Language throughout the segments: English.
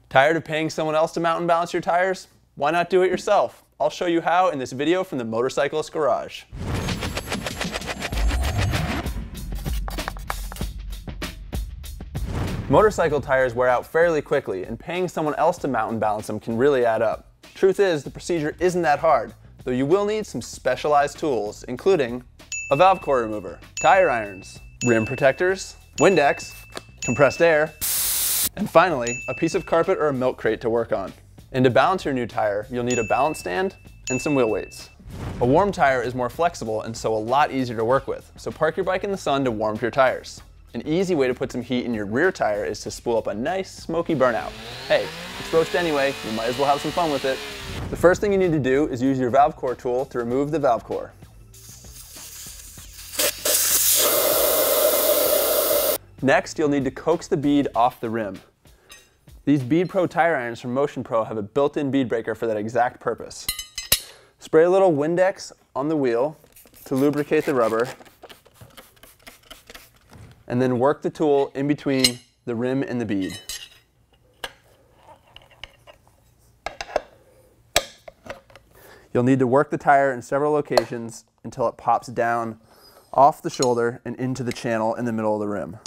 Tired of paying someone else to mount and balance your tires? Why not do it yourself? I'll show you how in this video from the Motorcyclist garage. Motorcycle tires wear out fairly quickly, and paying someone else to mount and balance them can really add up. Truth is, the procedure isn't that hard, though you will need some specialized tools, including a valve core remover, tire irons, rim protectors, windex, compressed air, and finally, a piece of carpet or a milk crate to work on. And to balance your new tire, you'll need a balance stand and some wheel weights. A warm tire is more flexible and so a lot easier to work with, so park your bike in the sun to warm up your tires. An easy way to put some heat in your rear tire is to spool up a nice smoky burnout. Hey, it's roast anyway, you might as well have some fun with it. The first thing you need to do is use your valve core tool to remove the valve core. Next, you'll need to coax the bead off the rim. These Bead Pro tire irons from Motion Pro have a built-in bead breaker for that exact purpose. Spray a little windex on the wheel to lubricate the rubber, and then work the tool in between the rim and the bead. You'll need to work the tire in several locations until it pops down off the shoulder and into the channel in the middle of the rim.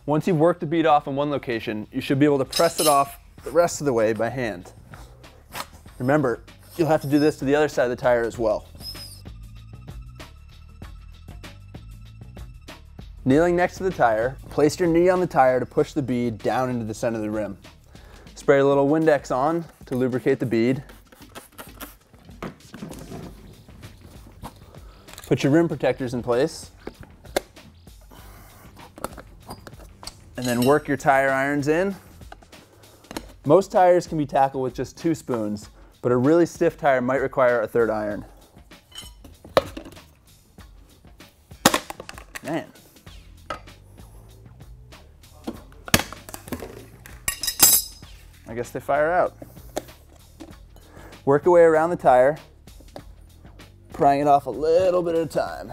Once you've worked the bead off in one location, you should be able to press it off the rest of the way by hand. Remember, you'll have to do this to the other side of the tire as well. Kneeling next to the tire, place your knee on the tire to push the bead down into the center of the rim. Spray a little windex on to lubricate the bead. Put your rim protectors in place. And then work your tire irons in. Most tires can be tackled with just 2 spoons, but a really stiff tire might require a 3rd iron. Man. I guess they fire out. Work your way around the tire, prying it off a little bit at a time.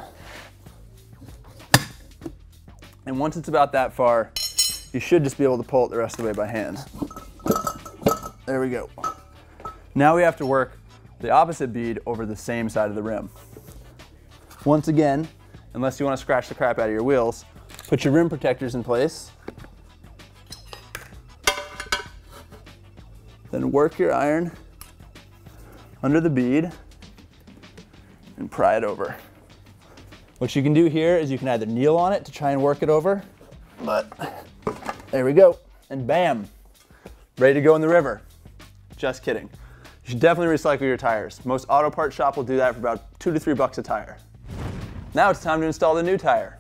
And once it's about that far, you should just be able to pull it the rest of the way by hand. There we go. Now we have to work the opposite bead over the same side of the rim. Once again, unless you want to scratch the crap out of your wheels, put your rim protectors in place. Then work your iron under the bead and pry it over. What you can do here is you can either kneel on it to try and work it over, but there we go, and bam, ready to go in the river. Just kidding. You should definitely recycle your tires. Most auto parts shop will do that for about $2 to $3 a tire. Now it's time to install the new tire.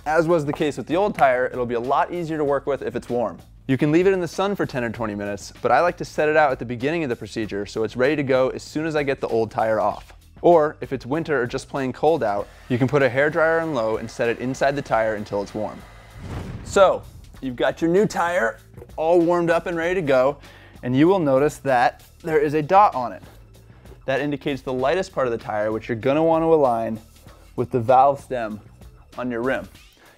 As was the case with the old tire, it'll be a lot easier to work with if it's warm. You can leave it in the sun for 10 or 20 minutes, but I like to set it out at the beginning of the procedure so it's ready to go as soon as I get the old tire off. Or if it's winter or just plain cold out, you can put a hairdryer on low and set it inside the tire until it's warm. So, you've got your new tire all warmed up and ready to go, and you will notice that there is a dot on it. That indicates the lightest part of the tire, which you're going to want to align with the valve stem on your rim.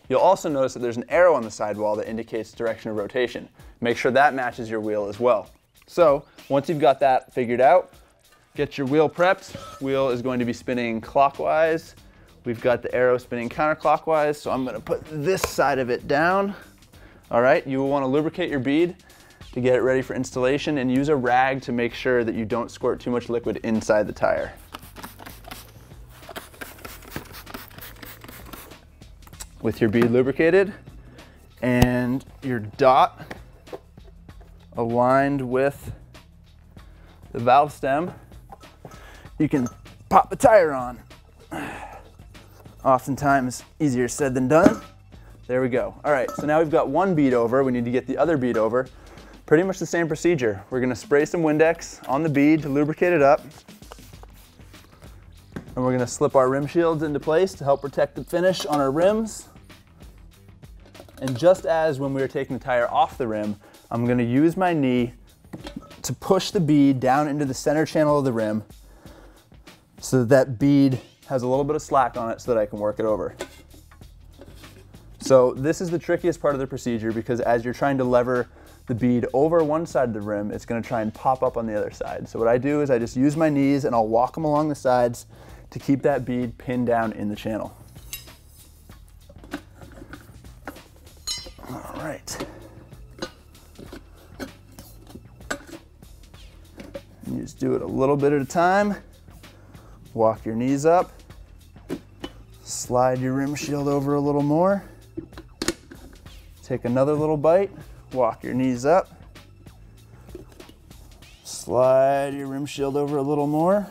You'll also notice that there's an arrow on the sidewall that indicates direction of rotation. Make sure that matches your wheel as well. So, once you've got that figured out, get your wheel prepped. Wheel is going to be spinning clockwise. We've got the arrow spinning counterclockwise, so I'm going to put this side of it down. All right, you will want to lubricate your bead to get it ready for installation and use a rag to make sure that you don't squirt too much liquid inside the tire. With your bead lubricated and your dot aligned with the valve stem, you can pop the tire on. Oftentimes easier said than done. There we go. All right, so now we've got one bead over. We need to get the other bead over. Pretty much the same procedure. We're gonna spray some windex on the bead to lubricate it up. And we're gonna slip our rim shields into place to help protect the finish on our rims. And just as when we were taking the tire off the rim, I'm gonna use my knee to push the bead down into the center channel of the rim so that bead has a little bit of slack on it so that I can work it over. So this is the trickiest part of the procedure because as you're trying to lever the bead over one side of the rim, it's going to try and pop up on the other side. So what I do is I just use my knees and I'll walk them along the sides to keep that bead pinned down in the channel. All right. You just do it a little bit at a time. Walk your knees up. Slide your rim shield over a little more. Take another little bite. Walk your knees up. Slide your rim shield over a little more.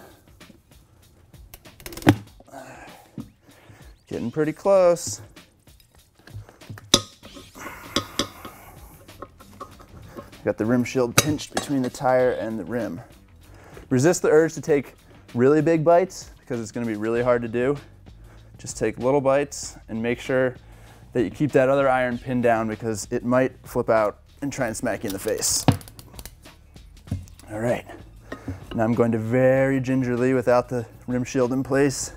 Getting pretty close. Got the rim shield pinched between the tire and the rim. Resist the urge to take really big bites because it's going to be really hard to do. Just take little bites and make sure that you keep that other iron pinned down because it might flip out and try and smack you in the face. All right, now I'm going to very gingerly, without the rim shield in place,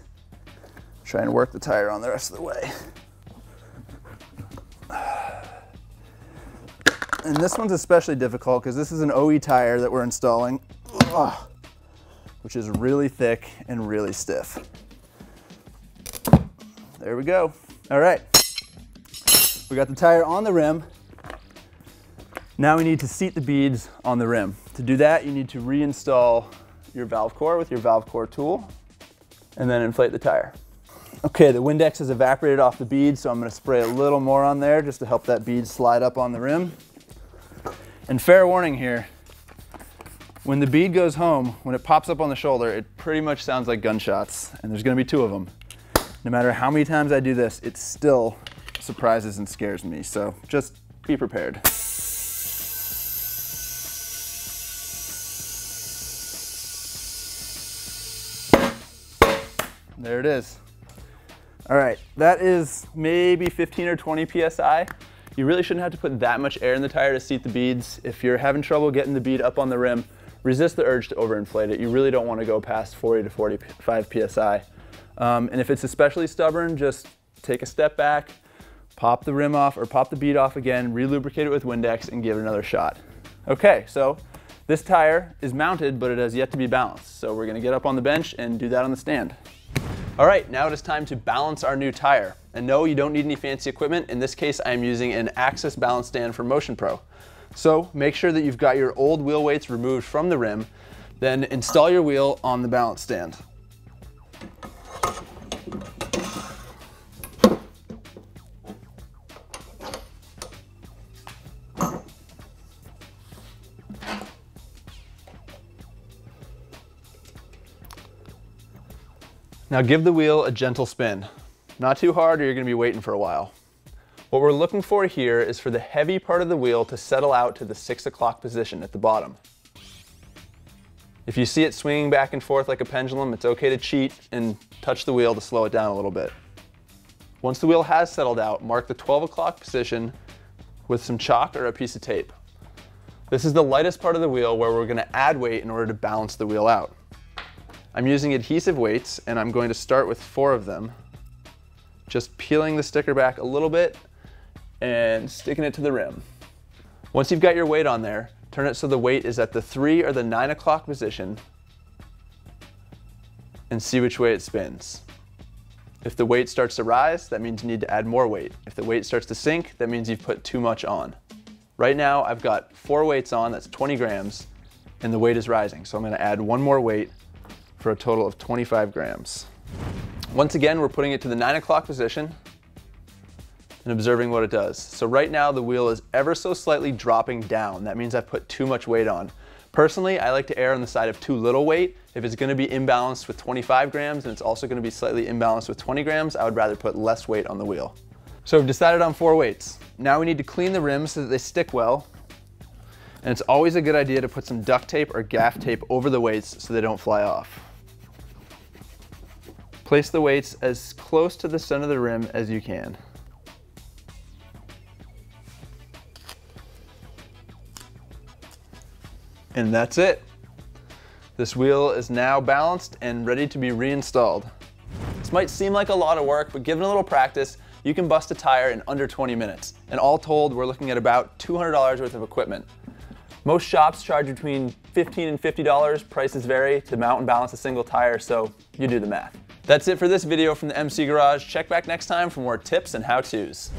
try and work the tire on the rest of the way. And this one's especially difficult because this is an OE tire that we're installing, which is really thick and really stiff. There we go. All right, we got the tire on the rim. Now we need to seat the beads on the rim. To do that, you need to reinstall your valve core with your valve core tool and then inflate the tire. Okay, the windex has evaporated off the bead, so I'm going to spray a little more on there just to help that bead slide up on the rim. And fair warning here, when the bead goes home, when it pops up on the shoulder, it pretty much sounds like gunshots, and there's going to be 2 of them. No matter how many times I do this, it still surprises and scares me, so just be prepared. There it is. All right, that is maybe 15 or 20 PSI. You really shouldn't have to put that much air in the tire to seat the beads. If you're having trouble getting the bead up on the rim, resist the urge to overinflate it. You really don't want to go past 40 to 45 PSI. And if it's especially stubborn, just take a step back, pop the rim off or pop the bead off again, re-lubricate it with Windex and give it another shot. Okay, so this tire is mounted, but it has yet to be balanced. So we're gonna get up on the bench and do that on the stand. All right, now it is time to balance our new tire. And no, you don't need any fancy equipment. In this case, I'm using an Axis balance stand from Motion Pro. So make sure that you've got your old wheel weights removed from the rim, then install your wheel on the balance stand. Now give the wheel a gentle spin. Not too hard or you're gonna be waiting for a while. What we're looking for here is for the heavy part of the wheel to settle out to the 6 o'clock position at the bottom. If you see it swinging back and forth like a pendulum, it's okay to cheat and touch the wheel to slow it down a little bit. Once the wheel has settled out, mark the 12 o'clock position with some chalk or a piece of tape. This is the lightest part of the wheel where we're gonna add weight in order to balance the wheel out. I'm using adhesive weights and I'm going to start with 4 of them. Just peeling the sticker back a little bit and sticking it to the rim. Once you've got your weight on there, turn it so the weight is at the 3 or the 9 o'clock position and see which way it spins. If the weight starts to rise, that means you need to add more weight. If the weight starts to sink, that means you've put too much on. Right now, I've got 4 weights on, that's 20 grams, and the weight is rising. So I'm gonna add 1 more weight for a total of 25 grams. Once again, we're putting it to the 9 o'clock position and observing what it does. So right now the wheel is ever so slightly dropping down. That means I've put too much weight on. Personally, I like to err on the side of too little weight. If it's gonna be imbalanced with 25 grams and it's also gonna be slightly imbalanced with 20 grams, I would rather put less weight on the wheel. So we've decided on 4 weights. Now we need to clean the rims so that they stick well. And it's always a good idea to put some duct tape or gaff tape over the weights so they don't fly off. Place the weights as close to the center of the rim as you can. And that's it. This wheel is now balanced and ready to be reinstalled. This might seem like a lot of work, but given a little practice, you can bust a tire in under 20 minutes. And all told, we're looking at about $200 worth of equipment. Most shops charge between $15 and $50. Prices vary to mount and balance a single tire, so you do the math. That's it for this video from the MC Garage. Check back next time for more tips and how-tos.